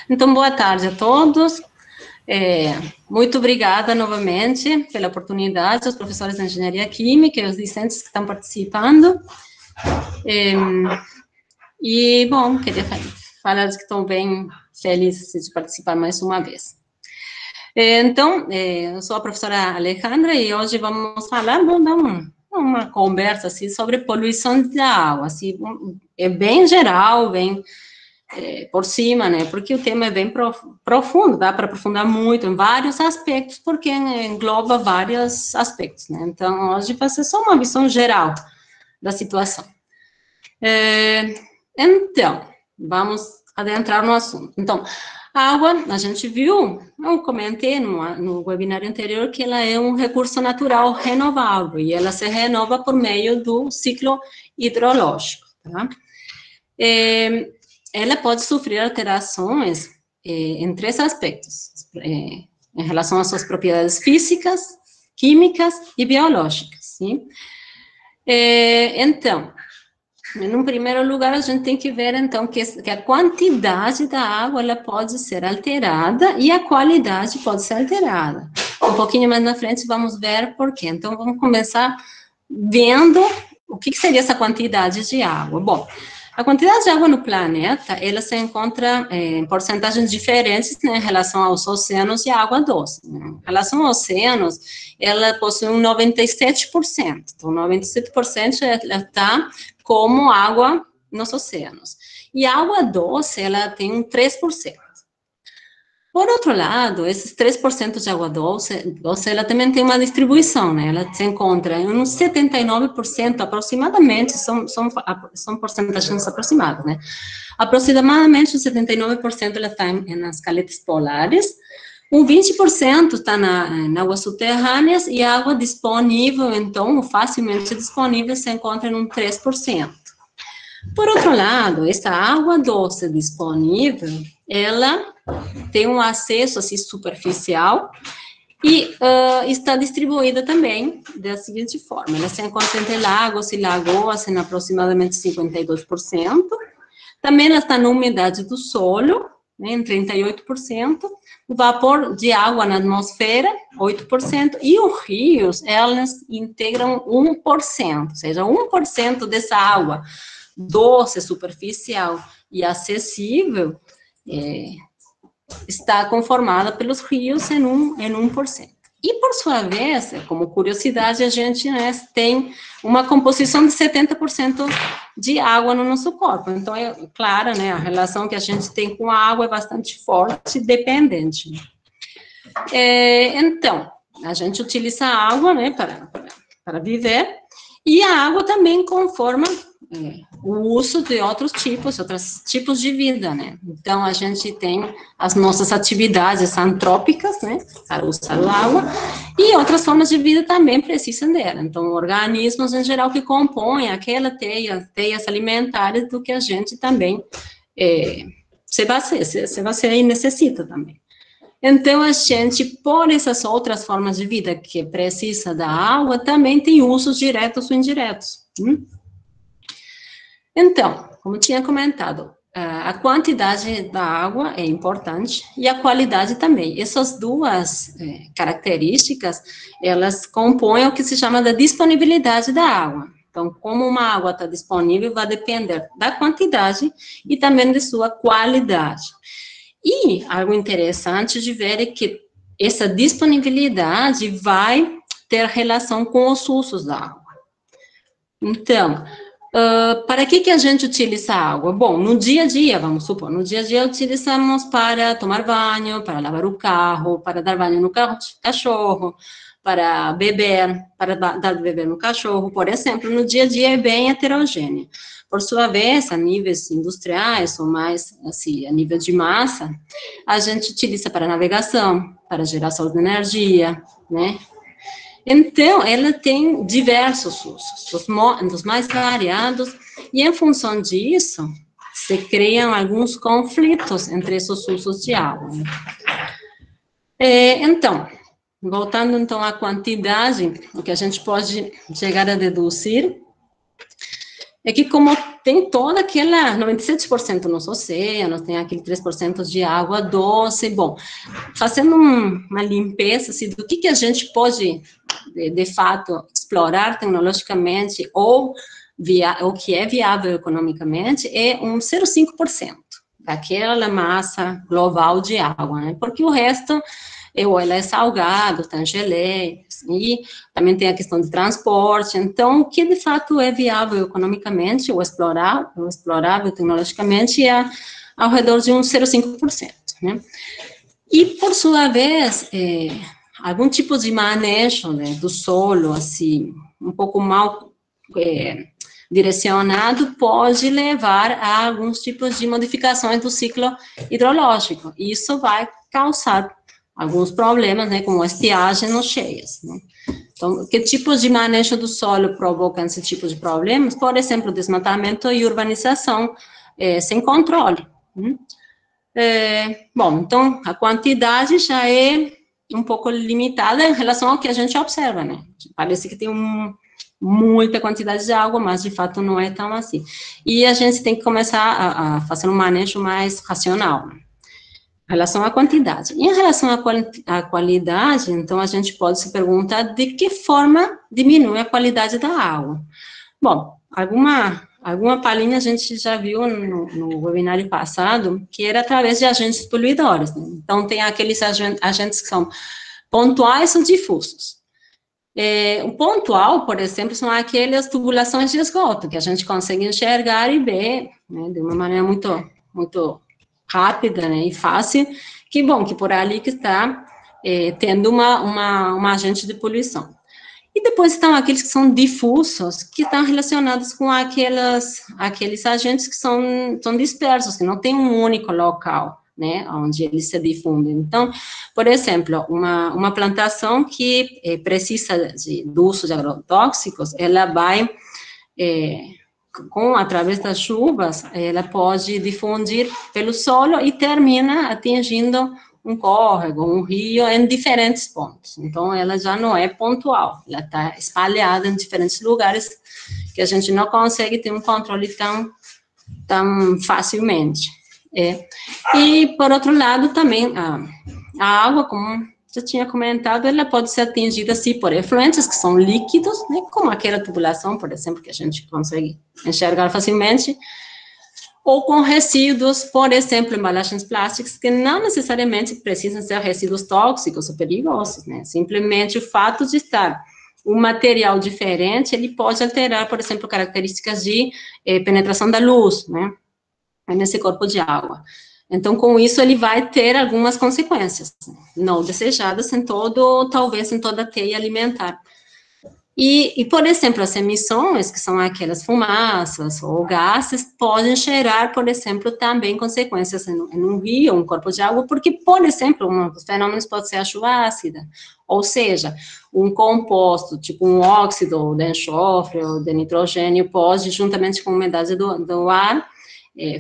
Então, boa tarde a todos. Muito obrigada novamente pela oportunidade aos professores de engenharia química e aos discentes que estão participando. Bom, queria falar que estou bem feliz de participar mais uma vez. Então, eu sou a professora Alejandra e hoje vamos falar, vamos dar uma conversa assim, sobre poluição da água, assim, é bem geral, bem por cima, né, porque o tema é bem profundo, dá para aprofundar muito em vários aspectos, porque engloba vários aspectos, né, então hoje vai ser só uma visão geral da situação. Então, vamos adentrar no assunto. Então, a água, a gente viu, eu comentei no webinar anterior que ela é um recurso natural renovável, e ela se renova por meio do ciclo hidrológico, tá? Ela pode sofrer alterações em três aspectos, em relação às suas propriedades físicas, químicas e biológicas, sim? Então, em primeiro lugar, a gente tem que ver, então, que a quantidade da água, ela pode ser alterada e a qualidade pode ser alterada. Um pouquinho mais na frente, vamos ver por quê. Então, vamos começar vendo o que seria essa quantidade de água. Bom, a quantidade de água no planeta, ela se encontra em porcentagens diferentes, né, em relação aos oceanos e à água doce. Né? Em relação aos oceanos, ela possui um 97%. Então, 97% ela está como água nos oceanos. E a água doce, ela tem um 3%. Por outro lado, esses 3% de água doce, ela também tem uma distribuição, né? Ela se encontra em uns 79% aproximadamente, são porcentagens aproximadas, né? Aproximadamente 79% ela está nas caletas polares, um 20% está em águas subterrâneas e a água disponível, então, facilmente disponível, se encontra em um 3%. Por outro lado, essa água doce disponível, ela tem um acesso assim, superficial e está distribuída também da seguinte forma: ela se encontra entre lagos e lagoas em aproximadamente 52%, também ela está na umidade do solo, né, em 38%, o vapor de água na atmosfera, 8%, e os rios, elas integram 1%, ou seja, 1% dessa água doce, superficial e acessível, está conformada pelos rios em 1%. E, por sua vez, como curiosidade, a gente, né, tem uma composição de 70% de água no nosso corpo. Então, é claro, né, a relação que a gente tem com a água é bastante forte e dependente. Então, a gente utiliza a água, né, para viver, e a água também conforma o uso de outros tipos de vida, né? Então, a gente tem as nossas atividades antrópicas, né, para usar a água, e outras formas de vida também precisam dela. Então, organismos em geral que compõem aquela teias alimentares do que a gente também se baseia e necessita também. Então, a gente, por essas outras formas de vida que precisa da água, também tem usos diretos ou indiretos. Então, como tinha comentado, a quantidade da água é importante e a qualidade também. Essas duas características, elas compõem o que se chama da disponibilidade da água. Então, como uma água está disponível, vai depender da quantidade e também de sua qualidade. E algo interessante de ver é que essa disponibilidade vai ter relação com os usos da água. Então, para que a gente utiliza a água? Bom, no dia a dia, vamos supor, no dia a dia utilizamos para tomar banho, para lavar o carro, para dar banho no cachorro, para beber, para dar de beber no cachorro, por exemplo, no dia a dia é bem heterogêneo. Por sua vez, a níveis industriais, ou mais, assim, a nível de massa, a gente utiliza para navegação, para geração de energia, né? Então, ela tem diversos usos, dos mais variados, e em função disso, se criam alguns conflitos entre esses usos de água. Então, voltando então à quantidade, o que a gente pode chegar a deduzir é que como tem toda aquela, 97% nos oceanos, tem aquele 3% de água doce, bom, fazendo uma limpeza, assim, do que a gente pode, de fato, explorar tecnologicamente, ou o que é viável economicamente, é um 0,5% daquela massa global de água, né, porque o resto, ou ela é salgado, tem geleia, e também tem a questão de transporte. Então, o que de fato é viável economicamente, ou explorável tecnologicamente, é ao redor de uns 0,5%, né? E, por sua vez, algum tipo de manejo, né, do solo, assim, um pouco mal direcionado, pode levar a alguns tipos de modificações do ciclo hidrológico. E isso vai causar alguns problemas, né, como estiagem ou cheias, né? Então, que tipos de manejo do solo provocam esse tipo de problemas? Por exemplo, desmatamento e urbanização sem controle. Bom, então, a quantidade já é um pouco limitada em relação ao que a gente observa, né? Parece que tem muita quantidade de água, mas de fato não é tão assim. E a gente tem que começar a fazer um manejo mais racional, né? Em relação à quantidade. Em relação à qualidade, então, a gente pode se perguntar de que forma diminui a qualidade da água. Bom, alguma palhinha a gente já viu no webinário passado, que era através de agentes poluidores, né? Então, tem aqueles agentes que são pontuais ou difusos. O pontual, por exemplo, são aquelas tubulações de esgoto, que a gente consegue enxergar e ver, né, de uma maneira muito rápida, né, e fácil, que bom, que por ali que está tendo uma agente de poluição. E depois estão aqueles que são difusos, que estão relacionados com aqueles agentes que são dispersos, que não tem um único local, né, onde eles se difundem. Então, por exemplo, uma plantação que precisa do uso de agrotóxicos, ela vai através das chuvas, ela pode difundir pelo solo e termina atingindo um córrego, um rio, em diferentes pontos. Então, ela já não é pontual, ela está espalhada em diferentes lugares que a gente não consegue ter um controle tão facilmente. E, por outro lado, também, a água, como já tinha comentado, ela pode ser atingida, sim, por efluentes que são líquidos, né, como aquela tubulação, por exemplo, que a gente consegue enxergar facilmente, ou com resíduos, por exemplo, embalagens plásticas, que não necessariamente precisam ser resíduos tóxicos ou perigosos, né, simplesmente o fato de estar um material diferente, ele pode alterar, por exemplo, características de penetração da luz, né, nesse corpo de água. Então, com isso, ele vai ter algumas consequências não desejadas talvez em toda a teia alimentar. E, por exemplo, as emissões, que são aquelas fumaças ou gases, podem gerar, por exemplo, também consequências em um rio, um corpo de água, porque, por exemplo, um dos fenômenos pode ser a chuva ácida, ou seja, um composto, tipo um óxido de enxofre ou de nitrogênio, pode, juntamente com a umidade do ar,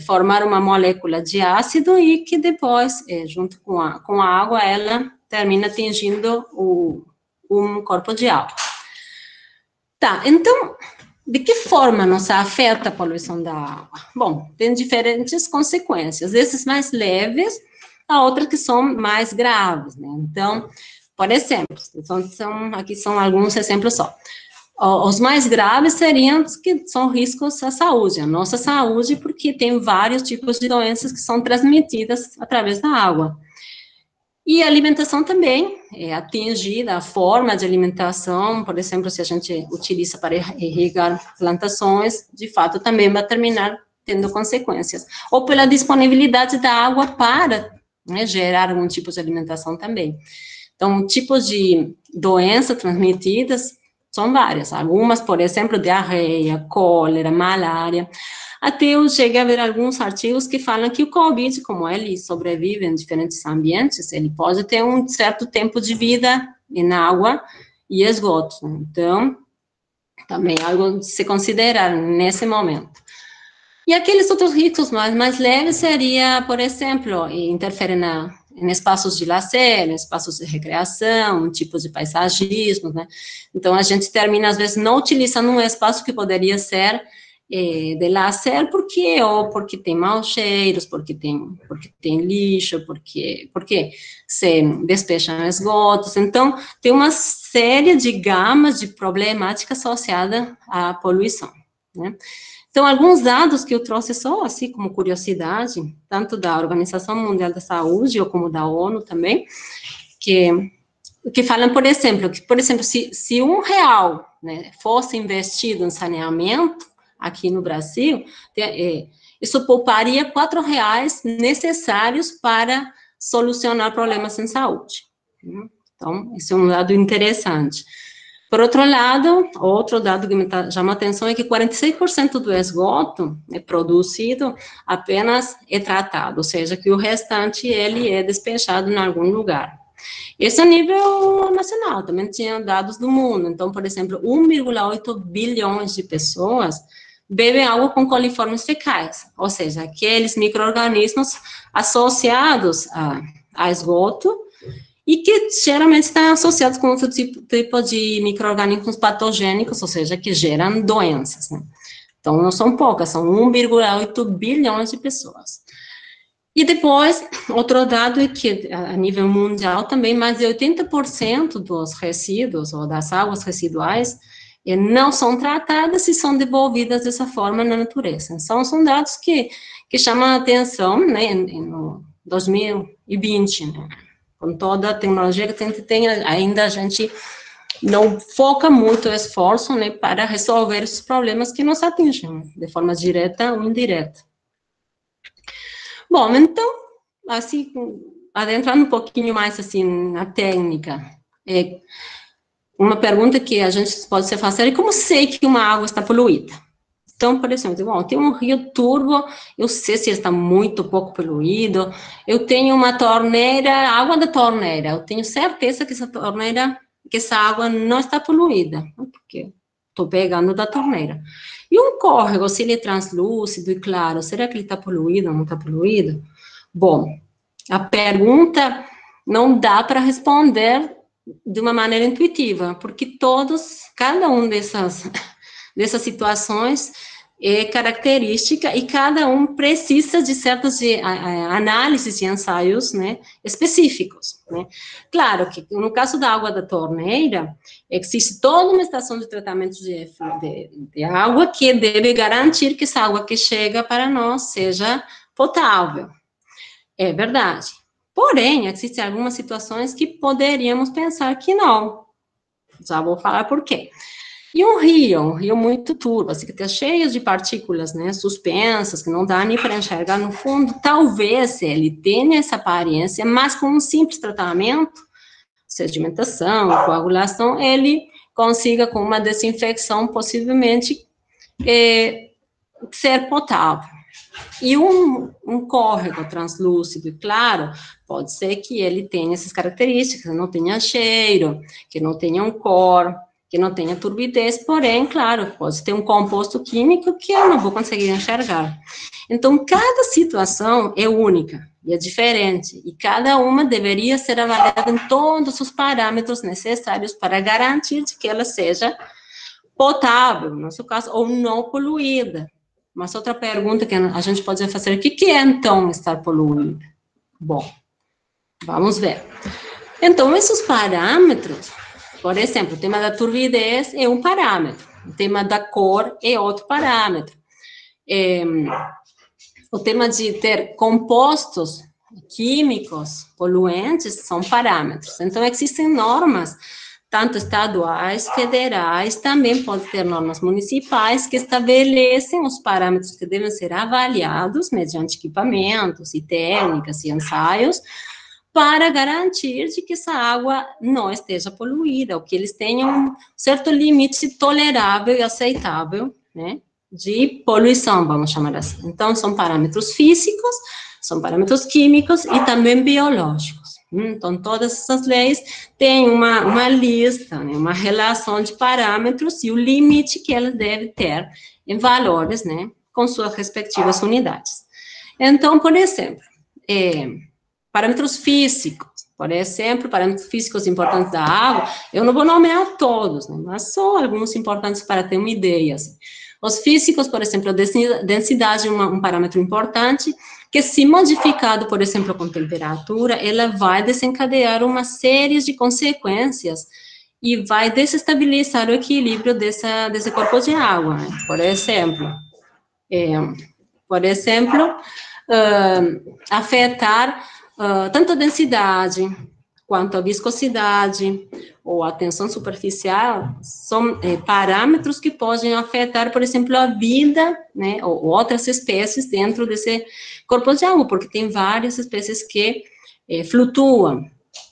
formar uma molécula de ácido e que depois, junto com a água, ela termina atingindo um corpo de água. Tá, então, de que forma nos afeta a poluição da água? Bom, tem diferentes consequências, esses mais leves, a outras que são mais graves, né? Então, por exemplo, aqui são alguns exemplos só. Os mais graves seriam os que são riscos à saúde, a nossa saúde, porque tem vários tipos de doenças que são transmitidas através da água. E a alimentação também é atingida, a forma de alimentação, por exemplo, se a gente utiliza para irrigar plantações, de fato também vai terminar tendo consequências. Ou pela disponibilidade da água para, né, gerar algum tipo de alimentação também. Então, tipos de doenças transmitidas são várias, algumas, por exemplo, diarreia, cólera, malária. Até eu cheguei a ver alguns artigos que falam que o Covid, como ele sobrevive em diferentes ambientes, ele pode ter um certo tempo de vida em água e esgoto. Então, também é algo de se considerar nesse momento. E aqueles outros riscos mais leves seria, por exemplo, interferir em espaços de lazer, em espaços de recreação, tipos de paisagismo, né? Então, a gente termina, às vezes, não utilizando um espaço que poderia ser de lazer, porque tem maus cheiros, porque tem lixo, porque se despejam esgotos. Então, tem uma série de gamas de problemática associada à poluição, né? Então, alguns dados que eu trouxe só, assim, como curiosidade, tanto da Organização Mundial da Saúde, ou como da ONU também, que falam, por exemplo, se R$ 1, né, fosse investido em saneamento, aqui no Brasil, isso pouparia R$ 4 necessários para solucionar problemas em saúde. Então, esse é um dado interessante. Por outro lado, outro dado que me chama a atenção é que 46% do esgoto produzido apenas é tratado, ou seja, que o restante ele é despejado em algum lugar. Esse é a nível nacional, também tinha dados do mundo. Então, por exemplo, 1,8 bilhões de pessoas bebem água com coliformes fecais, ou seja, aqueles micro-organismos associados a esgoto, e que geralmente estão associados com outro tipo de micro-organismos patogênicos, ou seja, que geram doenças, né? Então, não são poucas, são 1,8 bilhões de pessoas. E depois, outro dado é que, a nível mundial também, mais de 80% dos resíduos, ou das águas residuais, não são tratadas e são devolvidas dessa forma na natureza. Então, são dados que chamam a atenção, né, no 2020, né? Com toda a tecnologia que a gente tem, ainda a gente não foca muito o esforço, né, para resolver esses problemas que nos atingem, de forma direta ou indireta. Bom, então, assim, adentrando um pouquinho mais, assim, na técnica, uma pergunta que a gente pode se fazer é como sei que uma água está poluída? Então, por exemplo, bom, tem um rio turvo, eu sei se está muito pouco poluído, eu tenho uma torneira, água da torneira, eu tenho certeza que essa água não está poluída, porque estou pegando da torneira. E um córrego, se ele é translúcido e claro, será que ele está poluído ou não está poluído? Bom, a pergunta não dá para responder de uma maneira intuitiva, porque cada um dessas situações é característica e cada um precisa de certas análises e ensaios, né, específicos, né. Claro que no caso da água da torneira, existe toda uma estação de tratamento de água que deve garantir que essa água que chega para nós seja potável. É verdade. Porém, existem algumas situações que poderíamos pensar que não. Já vou falar por quê. E um rio muito turvo, assim, que está cheio de partículas, né, suspensas, que não dá nem para enxergar no fundo, talvez ele tenha essa aparência, mas com um simples tratamento, sedimentação, coagulação, ele consiga, com uma desinfecção, possivelmente, ser potável. E um córrego translúcido e claro, pode ser que ele tenha essas características, que não tenha cheiro, que não tenha um cor, que não tenha turbidez, porém, claro, pode ter um composto químico que eu não vou conseguir enxergar. Então, cada situação é única e é diferente, e cada uma deveria ser avaliada em todos os parâmetros necessários para garantir que ela seja potável, no nosso caso, ou não poluída. Mas outra pergunta que a gente pode fazer, o que é, então, estar poluído? Bom, vamos ver. Então, esses parâmetros, por exemplo, o tema da turbidez é um parâmetro, o tema da cor é outro parâmetro. O tema de ter compostos químicos poluentes são parâmetros. Então, existem normas, tanto estaduais, federais, também pode ter normas municipais que estabelecem os parâmetros que devem ser avaliados mediante equipamentos e técnicas e ensaios, para garantir de que essa água não esteja poluída, ou que eles tenham um certo limite tolerável e aceitável, né, de poluição, vamos chamar assim. Então, são parâmetros físicos, são parâmetros químicos e também biológicos. Então, todas essas leis têm uma lista, né, uma relação de parâmetros e o limite que elas devem ter em valores, né, com suas respectivas unidades. Então, por exemplo, parâmetros físicos, por exemplo, parâmetros físicos importantes da água, eu não vou nomear todos, né, mas só alguns importantes para ter uma ideia. Assim. Os físicos, por exemplo, a densidade é um parâmetro importante, que se modificado, por exemplo, com temperatura, ela vai desencadear uma série de consequências e vai desestabilizar o equilíbrio desse corpo de água, né? Por exemplo, afetar tanto a densidade quanto a viscosidade ou a tensão superficial, são parâmetros que podem afetar, por exemplo, a vida, né, ou outras espécies dentro desse corpo de água, porque tem várias espécies que flutuam.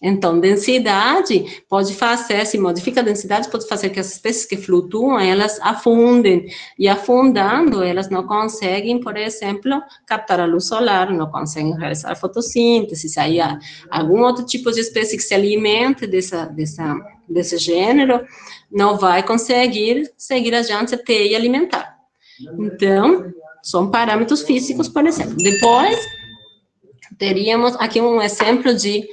Então, densidade pode fazer, se modifica a densidade, pode fazer que as espécies que flutuam, elas afundem, e afundando, elas não conseguem, por exemplo, captar a luz solar, não conseguem realizar fotossíntese, se aí há algum outro tipo de espécie que se alimente desse gênero, não vai conseguir seguir adiante até ir alimentar. Então, são parâmetros físicos, por exemplo. Depois, teríamos aqui um exemplo de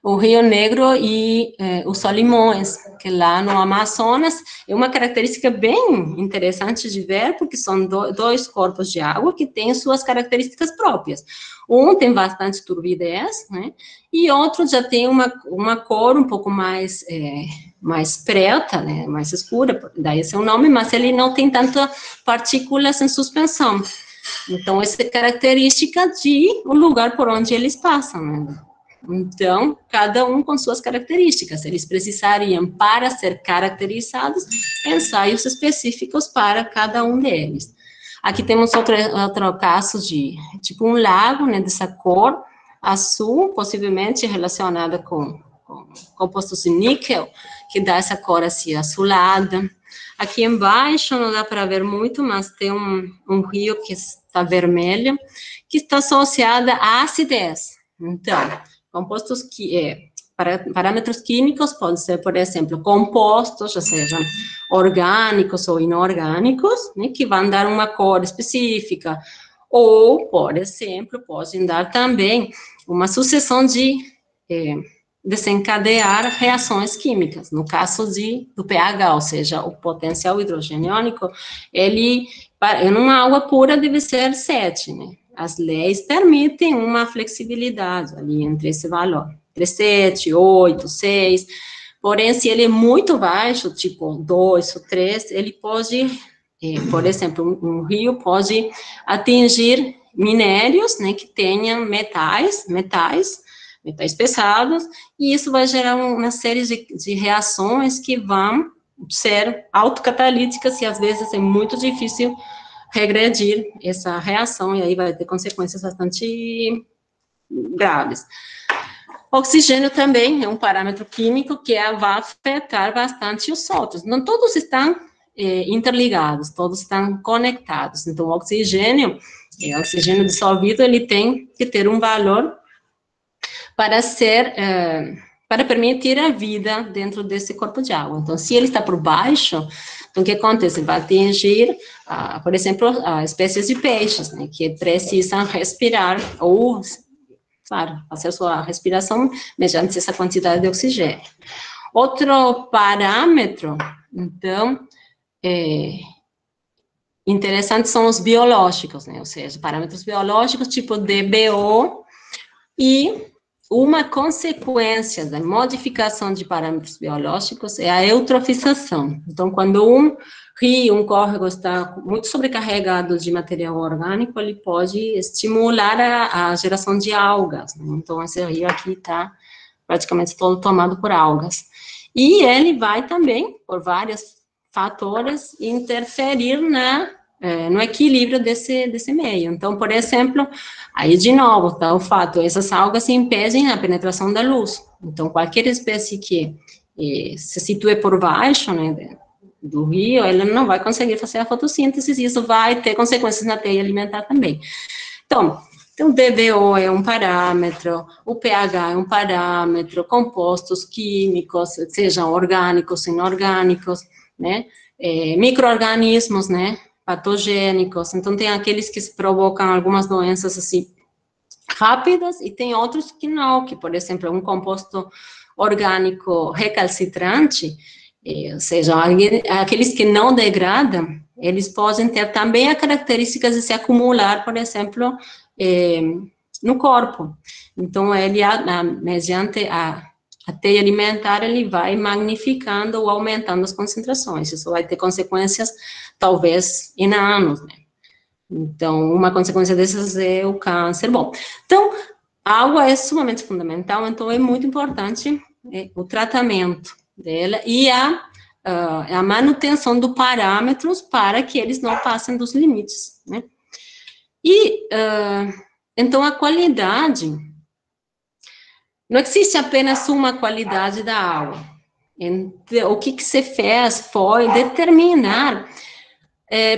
o Rio Negro e os Solimões, que lá no Amazonas é uma característica bem interessante de ver, porque são dois corpos de água que têm suas características próprias. Um tem bastante turbidez, né, e outro já tem uma cor um pouco mais preta, né, mais escura, daí esse é o nome, mas ele não tem tantas partículas em suspensão. Então, essa é característica de um lugar por onde eles passam, né? Então, cada um com suas características. Eles precisariam, para ser caracterizados, ensaios específicos para cada um deles. Aqui temos outro caso de, tipo, um lago, né, dessa cor azul, possivelmente relacionada com compostos de níquel, que dá essa cor assim, azulada. Aqui embaixo não dá para ver muito, mas tem um rio que está vermelho, que está associado à acidez. Então, compostos parâmetros químicos podem ser, por exemplo, compostos, ou seja, orgânicos ou inorgânicos, né, que vão dar uma cor específica, ou, por exemplo, podem dar também uma sucessão de desencadear reações químicas. No caso do pH, ou seja, o potencial hidrogeniônico, ele, em uma água pura, deve ser 7, né? As leis permitem uma flexibilidade ali entre esse valor, entre 7, 8, 6, porém, se ele é muito baixo, tipo 2 ou 3, ele pode, por exemplo, um rio pode atingir minérios, né, que tenham metais pesados, e isso vai gerar uma série de reações que vão ser autocatalíticas, e às vezes é muito difícil regredir essa reação, e aí vai ter consequências bastante graves. Oxigênio também é um parâmetro químico que vai afetar bastante os outros. Não todos estão interligados, todos estão conectados. Então, o oxigênio dissolvido, ele tem que ter um valor para permitir a vida dentro desse corpo de água. Então, se ele está por baixo, então o que acontece? Vai atingir, por exemplo, espécies de peixes, né, que precisam respirar, ou, claro, fazer sua respiração mediante essa quantidade de oxigênio. Outro parâmetro, então, interessante são os biológicos, né, ou seja, parâmetros biológicos tipo DBO, e uma consequência da modificação de parâmetros biológicos é a eutrofização. Então, quando um rio, um córrego está muito sobrecarregado de material orgânico, ele pode estimular a geração de algas, né? Então, esse rio aqui está praticamente todo tomado por algas. E ele vai também, por vários fatores, interferir no equilíbrio desse meio. Então, por exemplo, aí de novo, tá o fato, essas algas impedem a penetração da luz. Então, qualquer espécie que se situe por baixo, né, do rio, ela não vai conseguir fazer a fotossíntese, e isso vai ter consequências na teia alimentar também. Então, o DBO é um parâmetro, o pH é um parâmetro, compostos químicos, sejam orgânicos, inorgânicos, né, micro-organismos, né, patogênicos. Então, tem aqueles que provocam algumas doenças, assim, rápidas, e tem outros que não, que, por exemplo, um composto orgânico recalcitrante, ou seja, aqueles que não degradam, eles podem ter também as características de se acumular, por exemplo, no corpo. Então, ele, mediante a teia alimentar, ele vai magnificando ou aumentando as concentrações. Isso vai ter consequências, talvez, em anos, né? Então, uma consequência dessas é o câncer. Bom, então, a água é sumamente fundamental, então é muito importante o tratamento dela e a manutenção dos parâmetros para que eles não passem dos limites, né? E, então, a qualidade, não existe apenas uma qualidade da água. Então, o que se fez foi determinar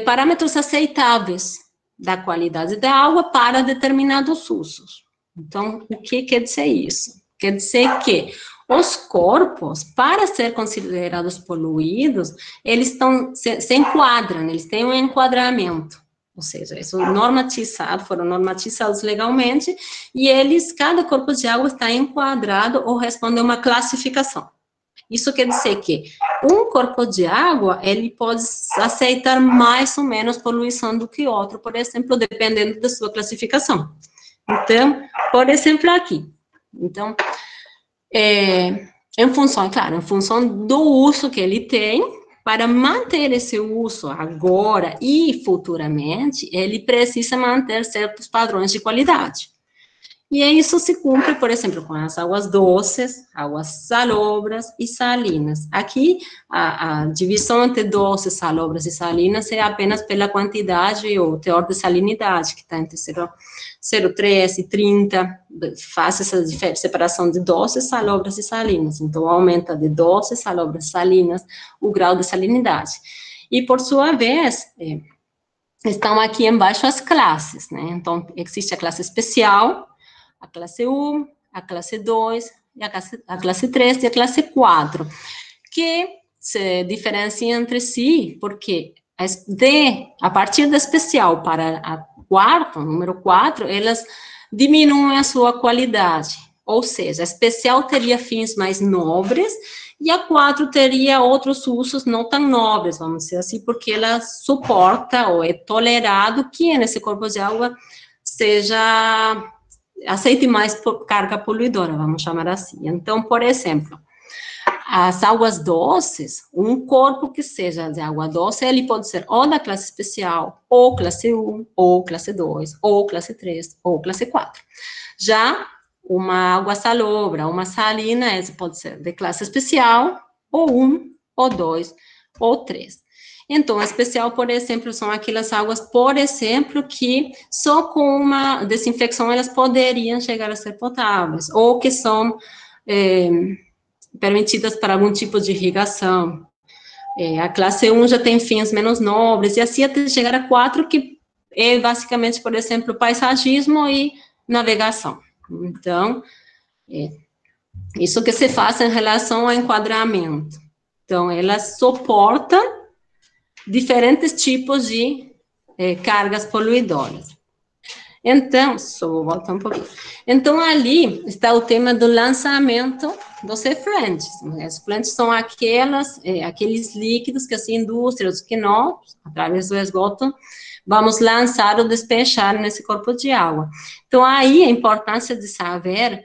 parâmetros aceitáveis da qualidade da água para determinados usos. Então, o que quer dizer isso? Quer dizer que os corpos, para ser considerados poluídos, eles se enquadram, eles têm um enquadramento, ou seja, isso foram normatizados legalmente, e cada corpo de água está enquadrado ou responde a uma classificação. Isso quer dizer que um corpo de água, ele pode aceitar mais ou menos poluição do que outro, por exemplo, dependendo da sua classificação. Então, por exemplo, aqui. Então, em função do uso que ele tem, para manter esse uso agora e futuramente, ele precisa manter certos padrões de qualidade. E isso se cumpre, por exemplo, com as águas doces, águas salobras e salinas. Aqui, a divisão entre doces, salobras e salinas é apenas pela quantidade ou teor de salinidade, que está entre 0,3 e 30, faz essa separação de doces, salobras e salinas. Então, aumenta de doces, salobras e salinas o grau de salinidade. E, por sua vez, estão aqui embaixo as classes, né? Então, existe a classe especial, a classe 1, a classe 2, a classe 3 e a classe 4, que se diferenciam entre si, porque a partir da especial para a número 4, elas diminuem a sua qualidade, ou seja, a especial teria fins mais nobres, e a 4 teria outros usos não tão nobres, vamos dizer assim, porque ela suporta ou é tolerado que nesse corpo de água aceite mais carga poluidora, vamos chamar assim. Então, por exemplo, as águas doces, um corpo que seja de água doce, ele pode ser ou da classe especial, ou classe 1, ou classe 2, ou classe 3, ou classe 4. Já uma água salobra, uma salina, essa pode ser de classe especial, ou 1, ou 2, ou 3. Então, especial, por exemplo, são aquelas águas, por exemplo, que só com uma desinfecção elas poderiam chegar a ser potáveis, ou que são permitidas para algum tipo de irrigação. A classe 1 já tem fins menos nobres, e assim até chegar a 4, que é basicamente, por exemplo, paisagismo e navegação. Então, isso que se faz em relação ao enquadramento. Então, ela suporta diferentes tipos de cargas poluidoras. Então, só vou voltar um pouquinho. Então, ali está o tema do lançamento dos efluentes. Os efluentes são aqueles líquidos que as indústrias, que nós, através do esgoto, vamos lançar ou despejar nesse corpo de água. Então, aí a importância de saber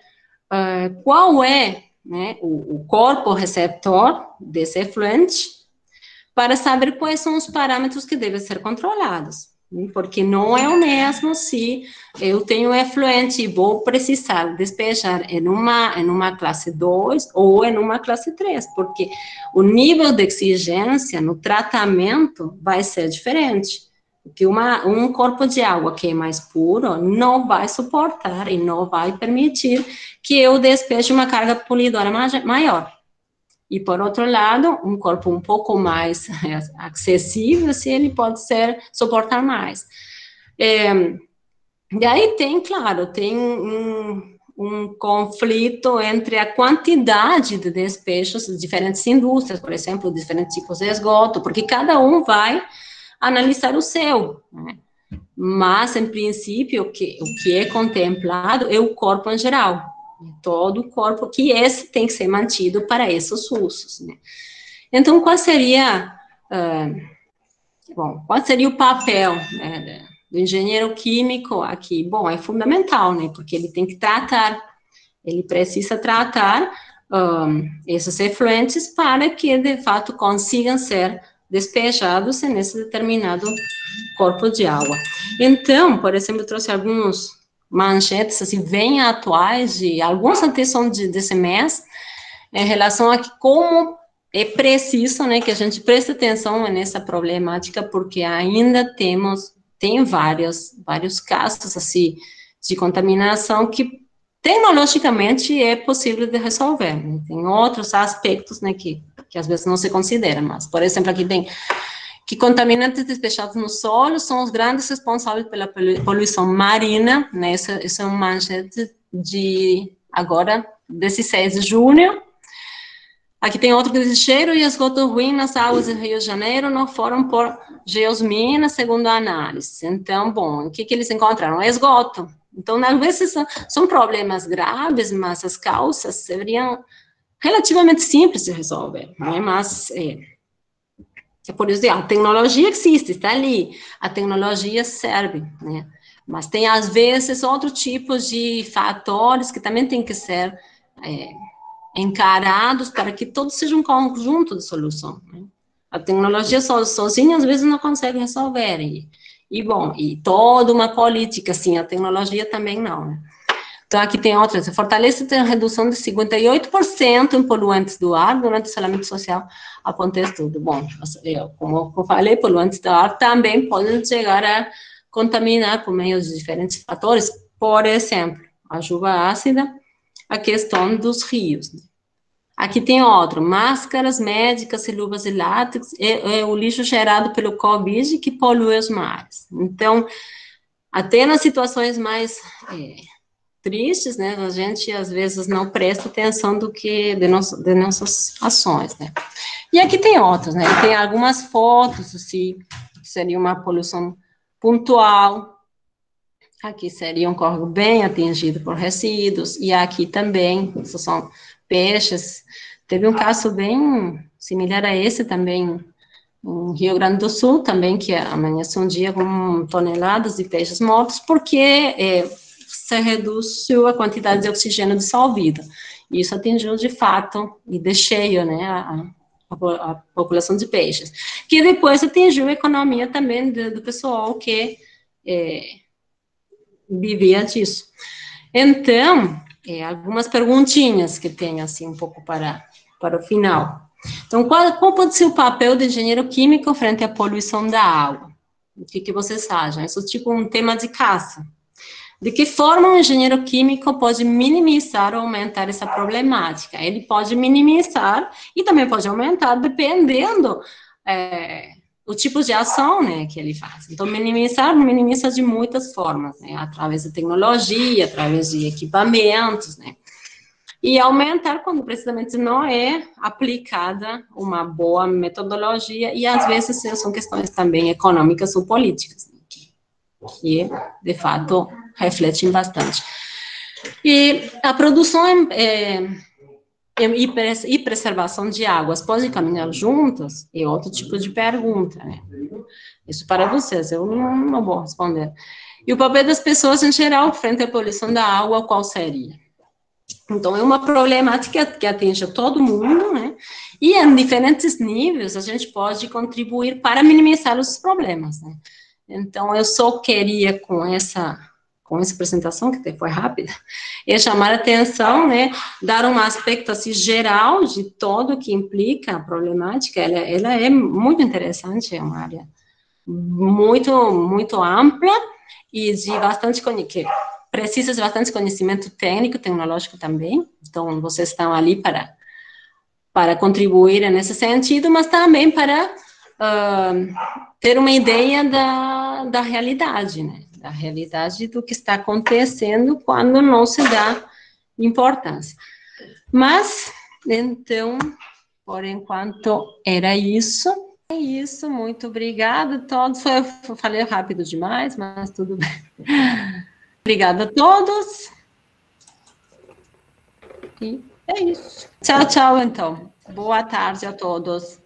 qual é, né, o corpo receptor desse efluente, para saber quais são os parâmetros que devem ser controlados. Porque não é o mesmo se eu tenho efluente e vou precisar despejar em uma classe 2 ou em uma classe 3, porque o nível de exigência no tratamento vai ser diferente. Porque um corpo de água que é mais puro não vai suportar e não vai permitir que eu despeje uma carga poluidora maior. E, por outro lado, um corpo um pouco mais acessível, se ele pode suportar mais. E aí tem, claro, tem um conflito entre a quantidade de despejos de diferentes indústrias, por exemplo, diferentes tipos de esgoto, porque cada um vai analisar o seu, né? Mas, em princípio, o que é contemplado é o corpo em geral. Todo o corpo, que esse tem que ser mantido para esses usos, né? Então, qual seria Bom, qual seria o papel, né, do engenheiro químico aqui? Bom, é fundamental, né, porque ele tem que tratar, ele precisa tratar esses efluentes para que, de fato, consigam ser despejados nesse determinado corpo de água. Então, por exemplo, eu trouxe alguns manchetes, assim, bem atuais, de algumas até são desse mês, em relação a como é preciso, né, que a gente preste atenção nessa problemática, porque ainda tem vários casos, assim, de contaminação que tecnologicamente é possível de resolver, né? Tem outros aspectos, né, que às vezes não se consideram, mas, por exemplo, aqui tem que contaminantes despejados no solo são os grandes responsáveis pela poluição marina, né, isso é um manchete de, agora, 16 de junho. Aqui tem outro que diz, cheiro e esgoto ruim nas águas do Rio de Janeiro não foram por geosmina, segundo a análise. Então, bom, o que eles encontraram? Esgoto. Então, às vezes, são problemas graves, mas as causas seriam relativamente simples de resolver, né? Mas, por isso, a tecnologia existe, está ali, a tecnologia serve, né? Mas tem, às vezes, outro tipo de fatores que também tem que ser encarados para que todos sejam um conjunto de solução, né? A tecnologia sozinha, às vezes, não consegue resolver, bom, e toda uma política, assim, a tecnologia também não, né? Então, aqui tem outras, fortalece a redução de 58% em poluentes do ar durante o isolamento social, aponta estudo. Bom, como eu falei, poluentes do ar também podem chegar a contaminar por meio de diferentes fatores, por exemplo, a chuva ácida, a questão dos rios, né? Aqui tem outro, máscaras médicas e luvas de látex, é o lixo gerado pelo Covid que polui os mares. Então, até nas situações mais tristes, né, a gente às vezes não presta atenção de nossas ações, né. E aqui tem outros, né, tem algumas fotos, assim, que seria uma poluição pontual, aqui seria um córrego bem atingido por resíduos, e aqui também, isso são peixes. Teve um caso bem similar a esse também, em Rio Grande do Sul, também, que amanheceu um dia com toneladas de peixes mortos, porque se reduziu a quantidade de oxigênio dissolvido. E isso atingiu, de fato, e de cheio, né, a população de peixes. Que depois atingiu a economia também do pessoal que vivia disso. Então, algumas perguntinhas que tem, assim, um pouco para o final. Então, qual pode ser o papel do engenheiro químico frente à poluição da água? O que vocês acham? Isso é tipo um tema de caça. De que forma um engenheiro químico pode minimizar ou aumentar essa problemática? Ele pode minimizar e também pode aumentar, dependendo o tipo de ação, né, que ele faz. Então, minimiza de muitas formas, né, através de tecnologia, através de equipamentos, né, e aumentar quando precisamente não é aplicada uma boa metodologia, e às vezes são questões também econômicas ou políticas, né, que de fato refletem bastante. E a produção e preservação de águas podem caminhar juntas? É outro tipo de pergunta, né? Isso para vocês, eu não vou responder. E o papel das pessoas em geral frente à poluição da água, qual seria? Então, é uma problemática que atinge todo mundo, né? E em diferentes níveis a gente pode contribuir para minimizar os problemas, né? Então, eu só queria, com essa apresentação, que até foi rápida, chamar a atenção, né, dar um aspecto, assim, geral de todo o que implica a problemática. Ela é muito interessante, é uma área muito ampla e de bastante que precisa de bastante conhecimento técnico, tecnológico também. Então, vocês estão ali para contribuir nesse sentido, mas também para ter uma ideia da realidade, né? Da realidade do que está acontecendo quando não se dá importância. Mas, então, por enquanto, era isso. É isso, muito obrigada a todos. Eu falei rápido demais, mas tudo bem. Obrigada a todos. E é isso. Tchau, tchau, então. Boa tarde a todos.